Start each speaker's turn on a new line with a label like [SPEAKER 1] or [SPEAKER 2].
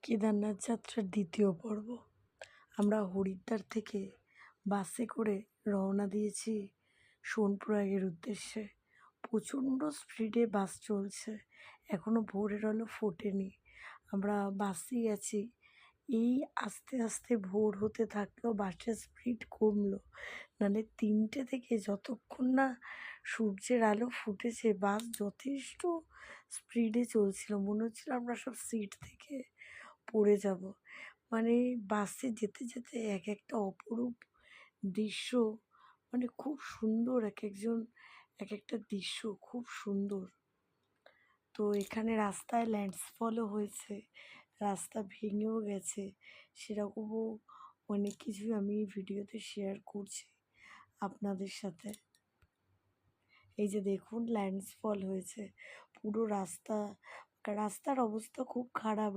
[SPEAKER 1] কেদারনাথ যাত্রার দ্বিতীয় পর্ব। আমরা হরিদ্বার থেকে বাসে করে রওনা দিয়েছি সোনপ্রয়াগের উদ্দেশ্যে। প্রচণ্ড স্পিডে বাস চলছে, এখনো ভোরের আলো ফোটেনি। আমরা বাসেই আছি। এই আস্তে আস্তে ভোর হতে থাকলো, বাসের স্পিড কমলো। নাহলে 3টে থেকে যতক্ষণ না সূর্যের আলো ফুটেছে বাস যথেষ্ট স্পিডে চলছিল। মনে হচ্ছিল আমরা সব সিট থেকে পড়ে যাব। মানে বাসে যেতে যেতে এক একটা অপরূপ দৃশ্য, মানে খুব সুন্দর, এক একটা দৃশ্য খুব সুন্দর। তো এখানে রাস্তায় ল্যান্ডফলও হয়েছে, রাস্তা ভেঙেও গেছে, সেরকমও অনেক কিছুই আমি এই ভিডিওতে শেয়ার করছি আপনাদের সাথে। এই যে দেখুন, ল্যান্ডফল হয়েছে পুরো রাস্তার অবস্থা খুব খারাপ।